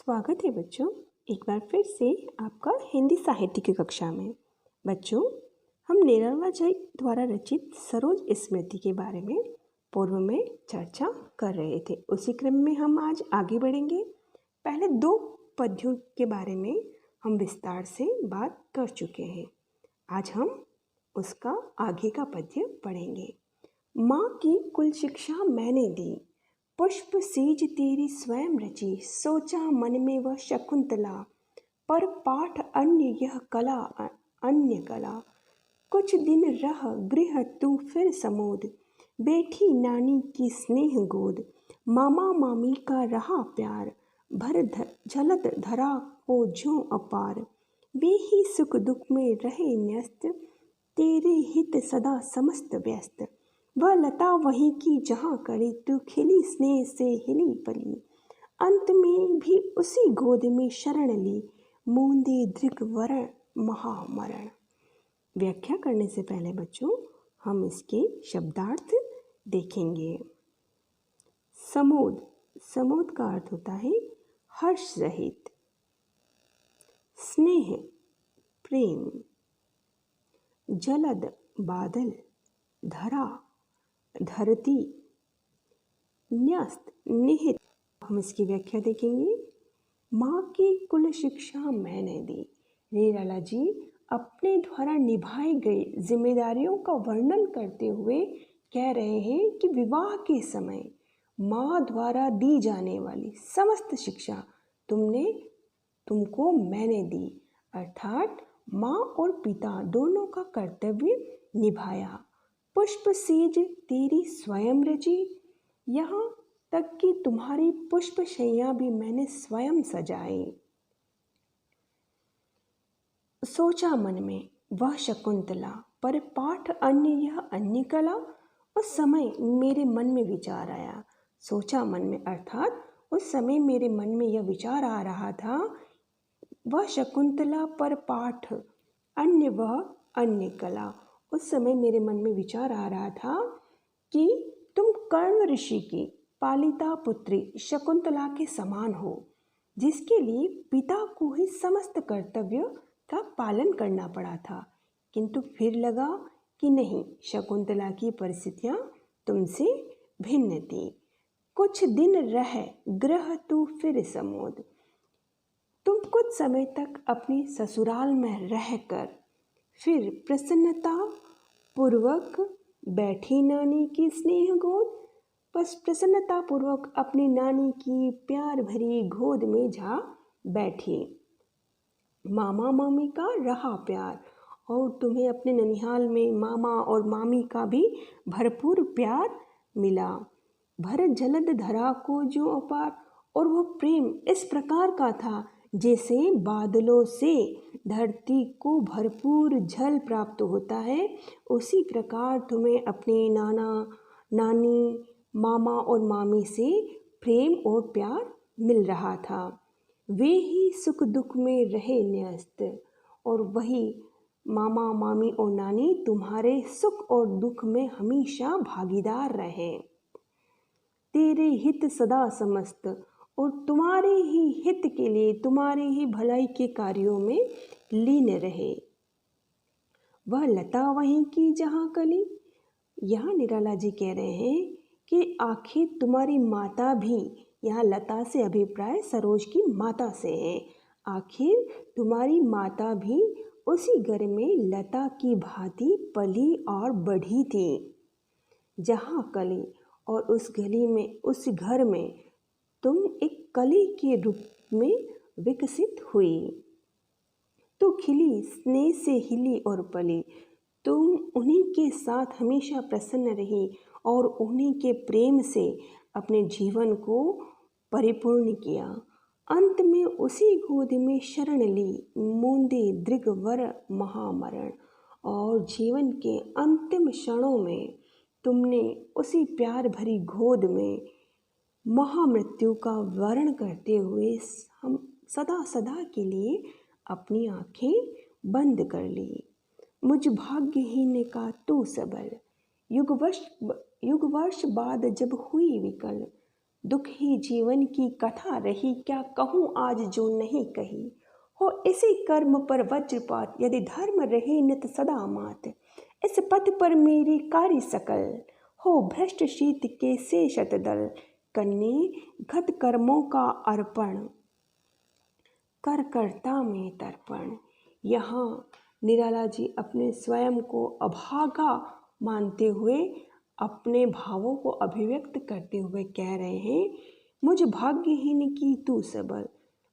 स्वागत है बच्चों, एक बार फिर से आपका हिंदी साहित्य की कक्षा में। बच्चों, हम निराला जी द्वारा रचित सरोज स्मृति के बारे में पूर्व में चर्चा कर रहे थे। उसी क्रम में हम आज आगे बढ़ेंगे। पहले 2 पद्यों के बारे में हम विस्तार से बात कर चुके हैं। आज हम उसका आगे का पद्य पढ़ेंगे। माँ की कुल शिक्षा मैंने दी, पुष्प सीज तेरी स्वयं रची, सोचा मन में वह शकुंतला, पर पाठ अन्य यह कला अन्य कला। कुछ दिन रह गृह तू फिर समोद, बैठी नानी की स्नेह गोद। मामा मामी का रहा प्यार, भर झलत धरा को ज्यों अपार। वे ही सुख दुख में रहे न्यस्त, तेरे हित सदा समस्त व्यस्त। वह लता वहीं की जहाँ कली, तू खिली स्नेह से हिली पली। अंत में भी उसी गोद में शरण ली, मूंदे दृग वरण महामरण। व्याख्या करने से पहले बच्चों हम इसके शब्दार्थ देखेंगे। समोद, समोद का अर्थ होता है हर्ष रहित, स्नेह प्रेम, जलद बादल, धरा धरती, न्यस्त निहित। हम इसकी व्याख्या देखेंगे। माँ की कुल शिक्षा मैंने दी। निराला जी अपने द्वारा निभाई गई जिम्मेदारियों का वर्णन करते हुए कह रहे हैं कि विवाह के समय माँ द्वारा दी जाने वाली समस्त शिक्षा तुमको मैंने दी, अर्थात माँ और पिता दोनों का कर्तव्य निभाया। पुष्प सीज तेरी स्वयं रची, यहाँ तक कि तुम्हारी पुष्प शैया भी मैंने स्वयं सजाई। सोचा मन में वह शकुंतला, पर पाठ अन्य यह अन्य कला। उस समय मेरे मन में विचार आया। सोचा मन में अर्थात उस समय मेरे मन में यह विचार आ रहा था, वह शकुंतला पर पाठ अन्य वह अन्य कला। उस समय मेरे मन में विचार आ रहा था कि तुम कर्ण ऋषि की पालिता पुत्री शकुंतला के समान हो, जिसके लिए पिता को ही समस्त कर्तव्य का पालन करना पड़ा था। किंतु फिर लगा कि नहीं, शकुंतला की परिस्थितियाँ तुमसे भिन्न थी। कुछ दिन रह गृह तू फिर समोद, तुम कुछ समय तक अपनी ससुराल में रहकर फिर प्रसन्नता पूर्वक बैठी नानी की स्नेह गोद। बस प्रसन्नता पूर्वक अपनी नानी की प्यार भरी गोद में जा बैठी। मामा मामी का रहा प्यार, और तुम्हें अपने ननिहाल में मामा और मामी का भी भरपूर प्यार मिला। भर जलद धरा को जो अपार, और वो प्रेम इस प्रकार का था जैसे बादलों से धरती को भरपूर जल प्राप्त होता है, उसी प्रकार तुम्हें अपने नाना नानी मामा और मामी से प्रेम और प्यार मिल रहा था। वे ही सुख दुख में रहे न्यस्त, और वही मामा मामी और नानी तुम्हारे सुख और दुख में हमेशा भागीदार रहे। तेरे हित सदा समस्त, और तुम्हारे ही हित के लिए, तुम्हारे ही भलाई के कार्यों में लीन रहे। वह लता वहीं की जहाँ कली, यहाँ निराला जी कह रहे हैं कि आखिर तुम्हारी माता भी, यहाँ लता से अभिप्राय सरोज की माता से है, आखिर तुम्हारी माता भी उसी घर में लता की भांति पली और बढ़ी थी जहाँ कली, और उस गली में, उस घर में तुम एक कली के रूप में विकसित हुई। तो खिली स्नेह से हिली और पली, तुम उन्हीं के साथ हमेशा प्रसन्न रही और उन्हीं के प्रेम से अपने जीवन को परिपूर्ण किया। अंत में उसी गोद में शरण ली, मूंदे दृग वर महामरण, और जीवन के अंतिम क्षणों में तुमने उसी प्यार भरी गोद में महामृत्यु का वर्ण करते हुए हम सदा सदा के लिए अपनी आँखें बंद कर ली। मुझ भाग्यहीन का तू सबल, युग वर्ष बाद जब हुई विकल, दुख ही जीवन की कथा रही, क्या कहूँ आज जो नहीं कही। हो इसी कर्म पर वज्रपात, यदि धर्म रहे नित सदा मात। इस पथ पर मेरी कारी सकल, हो भ्रष्ट शीत के से शतदल। कन्ने घत कर्मों का अर्पण, कर करता में तर्पण। यहाँ निराला जी अपने स्वयं को अभागा मानते हुए अपने भावों को अभिव्यक्त करते हुए कह रहे हैं, मुझ भाग्यहीन की तू सबल,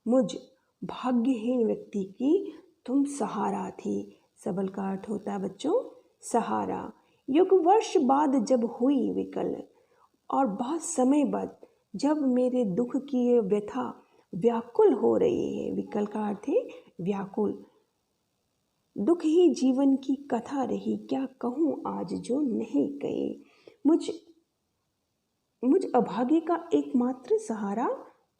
मुझ भाग्यहीन व्यक्ति की तुम सहारा थी। सबल का अर्थ होता है बच्चों सहारा। युग वर्ष बाद जब हुई विकल, और बहुत समय बाद जब मेरे दुख की ये व्यथा व्याकुल हो रही है, विकल का अर्थ है व्याकुल। दुख ही जीवन की कथा रही, क्या कहूँ आज जो नहीं कही। मुझ अभागे का एकमात्र सहारा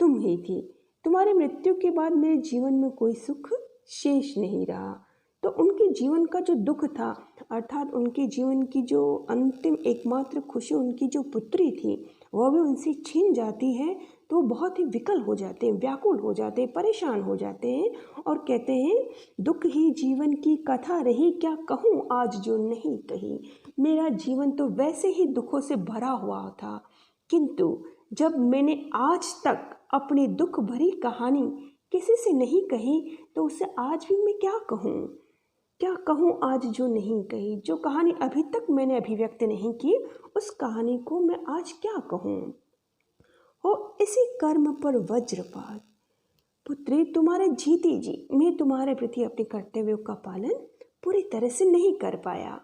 तुम ही थी। तुम्हारे मृत्यु के बाद मेरे जीवन में कोई सुख शेष नहीं रहा। तो उनके जीवन का जो दुख था, अर्थात उनके जीवन की जो अंतिम एकमात्र खुशी उनकी जो पुत्री थी, वह भी उनसे छीन जाती है, तो वो बहुत ही विकल हो जाते हैं, व्याकुल हो जाते हैं, परेशान हो जाते हैं और कहते हैं, दुख ही जीवन की कथा रही, क्या कहूँ आज जो नहीं कही। मेरा जीवन तो वैसे ही दुखों से भरा हुआ था, किंतु जब मैंने आज तक अपनी दुख भरी कहानी किसी से नहीं कही, तो उसे आज भी मैं क्या कहूँ आज जो नहीं कही। जो कहानी अभी तक मैंने अभिव्यक्त नहीं की, उस कहानी को मैं आज क्या कहूँ। हो इसी कर्म पर वज्रपात, पुत्री तुम्हारे जीते जी मैं तुम्हारे प्रति अपने कर्तव्यों का पालन पूरी तरह से नहीं कर पाया।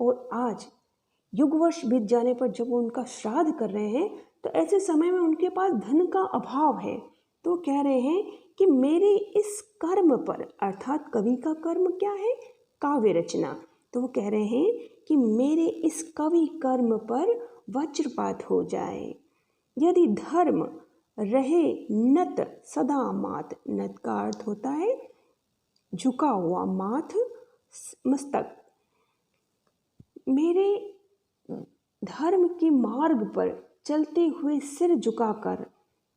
और आज युग वर्ष बीत जाने पर जब वो उनका श्राद्ध कर रहे हैं, तो ऐसे समय में उनके पास धन का अभाव है, तो कह रहे हैं कि मेरे इस कर्म पर, अर्थात कवि का कर्म क्या है, काव्य रचना, तो वो कह रहे हैं कि मेरे इस कवि कर्म पर वज्रपात हो जाए। यदि धर्म रहे नत सदा मात, नत का अर्थ होता है झुका हुआ, माथ मस्तक। मेरे धर्म के मार्ग पर चलते हुए सिर झुकाकर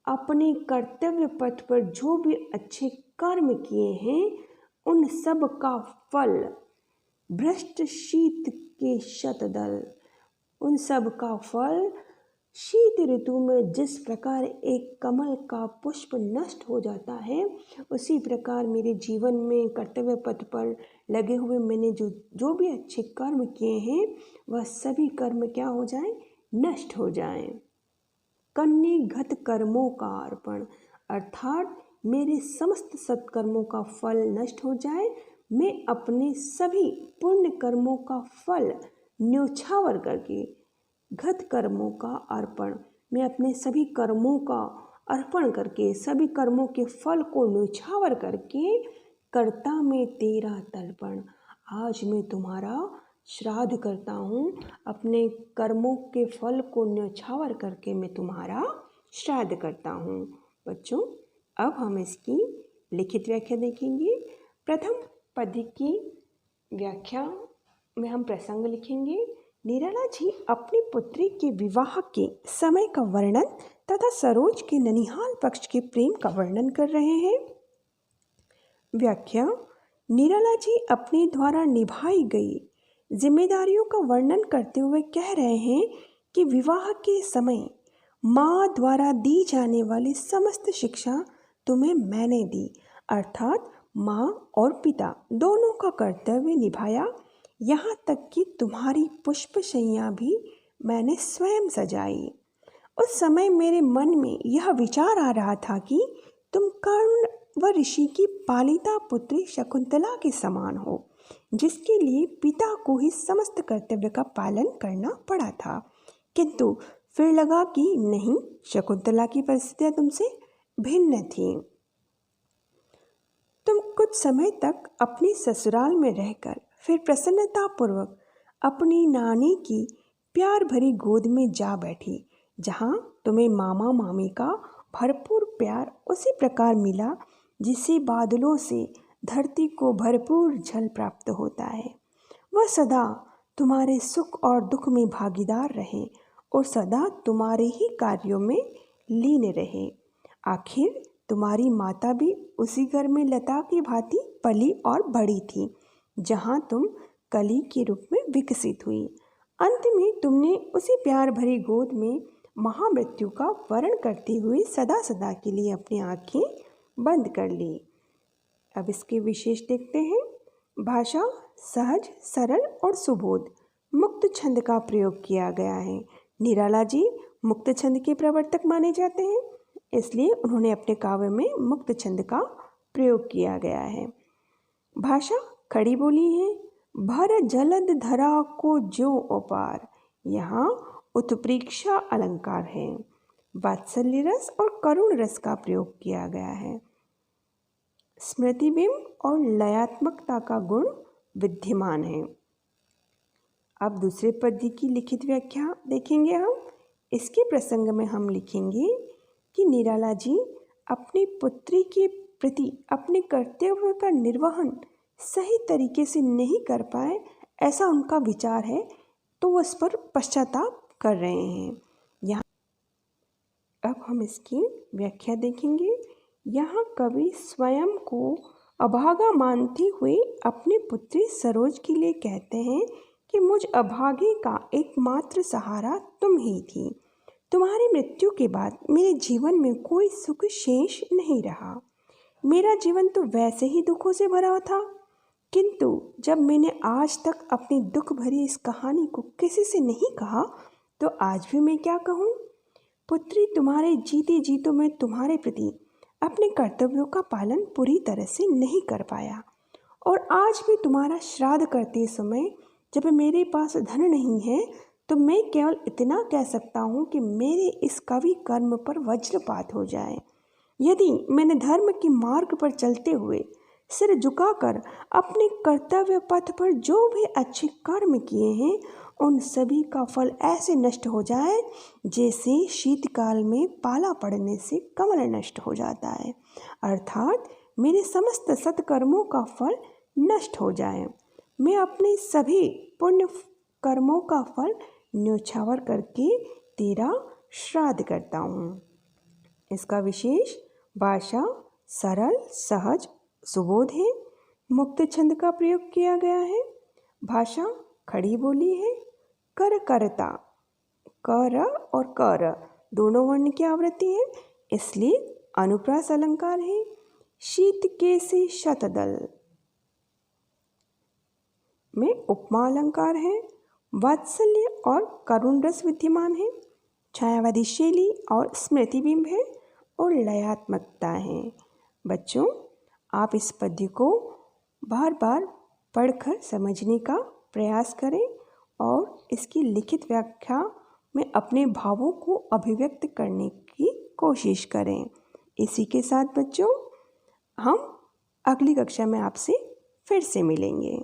अपने कर्तव्य पथ पर जो भी अच्छे कर्म किए हैं, उन सब का फल भ्रष्ट शीत के शतदल, उन सब का फल शीत ऋतु में जिस प्रकार एक कमल का पुष्प नष्ट हो जाता है, उसी प्रकार मेरे जीवन में कर्तव्य पथ पर लगे हुए मैंने जो भी अच्छे कर्म किए हैं, वह सभी कर्म क्या हो जाएं, नष्ट हो जाएं। कन्ने घत कर्मों का अर्पण, अर्थात मेरे समस्त सत्कर्मों का फल नष्ट हो जाए, मैं अपने सभी पुण्य कर्मों का फल न्योछावर करके, घत कर्मों का अर्पण, मैं अपने सभी कर्मों का अर्पण करके, सभी कर्मों के फल को न्योछावर करके करता मैं तेरा तर्पण। आज मैं तुम्हारा श्राद्ध करता हूँ, अपने कर्मों के फल को न्योछावर करके मैं तुम्हारा श्राद्ध करता हूँ। बच्चों, अब हम इसकी लिखित व्याख्या देखेंगे। प्रथम पद्य की व्याख्या में हम प्रसंग लिखेंगे। निराला जी अपनी पुत्री के विवाह के समय का वर्णन तथा सरोज के ननिहाल पक्ष के प्रेम का वर्णन कर रहे हैं। व्याख्या, निराला जी अपने द्वारा निभाई गई जिम्मेदारियों का वर्णन करते हुए कह रहे हैं कि विवाह के समय माँ द्वारा दी जाने वाली समस्त शिक्षा तुम्हें मैंने दी, अर्थात माँ और पिता दोनों का कर्तव्य निभाया। यहाँ तक कि तुम्हारी पुष्पशैया भी मैंने स्वयं सजाई। उस समय मेरे मन में यह विचार आ रहा था कि तुम कर्ण व ऋषि की पालिता पुत्री शकुंतला के समान हो, जिसके लिए पिता को ही समस्त कर्तव्य का पालन करना पड़ा था। किंतु फिर लगा कि नहीं, शकुंतला की परिस्थितियाँ तुमसे भिन्न थीं। तुम कुछ समय तक अपनी ससुराल में रहकर फिर प्रसन्नतापूर्वक अपनी नानी की प्यार भरी गोद में जा बैठी, जहाँ तुम्हें मामा मामी का भरपूर प्यार उसी प्रकार मिला जिसे बादलों से धरती को भरपूर जल प्राप्त होता है। वह सदा तुम्हारे सुख और दुख में भागीदार रहे और सदा तुम्हारे ही कार्यों में लीन रहे। आखिर तुम्हारी माता भी उसी घर में लता की भांति पली और बड़ी थी, जहाँ तुम कली के रूप में विकसित हुई। अंत में तुमने उसी प्यार भरी गोद में महामृत्यु का वर्ण करते हुए सदा सदा के लिए अपनी आँखें बंद कर ली। अब इसके विशेष देखते हैं। भाषा सहज, सरल और सुबोध। मुक्त छंद का प्रयोग किया गया है। निराला जी मुक्त छंद के प्रवर्तक माने जाते हैं, इसलिए उन्होंने अपने काव्य में मुक्त छंद का प्रयोग किया गया है। भाषा खड़ी बोली है। भर जलद धरा को जो अपार, यहाँ उत्प्रेक्षा अलंकार है। वात्सल्य रस और करुण रस का प्रयोग किया गया है। स्मृति बिंब और लयात्मकता का गुण विद्यमान है। अब दूसरे पद्य की लिखित व्याख्या देखेंगे हम। इसके प्रसंग में हम लिखेंगे कि निराला जी अपनी पुत्री के प्रति अपने कर्तव्य का निर्वहन सही तरीके से नहीं कर पाए, ऐसा उनका विचार है, तो वो इस पर पश्चाताप कर रहे हैं। यहाँ अब हम इसकी व्याख्या देखेंगे। यहाँ कवि स्वयं को अभागा मानते हुए अपनी पुत्री सरोज के लिए कहते हैं कि मुझ अभागे का एकमात्र सहारा तुम ही थी। तुम्हारी मृत्यु के बाद मेरे जीवन में कोई सुख शेष नहीं रहा। मेरा जीवन तो वैसे ही दुखों से भरा था, किंतु जब मैंने आज तक अपनी दुख भरी इस कहानी को किसी से नहीं कहा, तो आज भी मैं क्या कहूँ। पुत्री, तुम्हारे जीते जीतों में तुम्हारे प्रति अपने कर्तव्यों का पालन पूरी तरह से नहीं कर पाया, और आज भी तुम्हारा श्राद्ध करते समय जब मेरे पास धन नहीं है, तो मैं केवल इतना कह सकता हूँ कि मेरे इस कवि कर्म पर वज्रपात हो जाए। यदि मैंने धर्म के मार्ग पर चलते हुए सिर झुकाकर अपने कर्तव्य पथ पर जो भी अच्छे कर्म किए हैं, उन सभी का फल ऐसे नष्ट हो जाए जैसे शीतकाल में पाला पड़ने से कमल नष्ट हो जाता है, अर्थात मेरे समस्त सत्कर्मों का फल नष्ट हो जाए। मैं अपने सभी पुण्य कर्मों का फल न्योछावर करके तेरा श्राद्ध करता हूँ। इसका विशेष भाषा सरल, सहज, सुबोध है। मुक्त छंद का प्रयोग किया गया है। भाषा खड़ी बोली है। कर करता, कर और कर दोनों वर्ण की आवृत्ति है, इसलिए अनुप्रास अलंकार है। शीत के से शतदल में उपमा अलंकार है। वात्सल्य और करुण रस विद्यमान है। छायावादी शैली और स्मृति बिंब है, और लयात्मकता है। बच्चों, आप इस पद्य को बार बार पढ़कर समझने का प्रयास करें और इसकी लिखित व्याख्या में अपने भावों को अभिव्यक्त करने की कोशिश करें। इसी के साथ बच्चों, हम अगली कक्षा में आपसे फिर से मिलेंगे।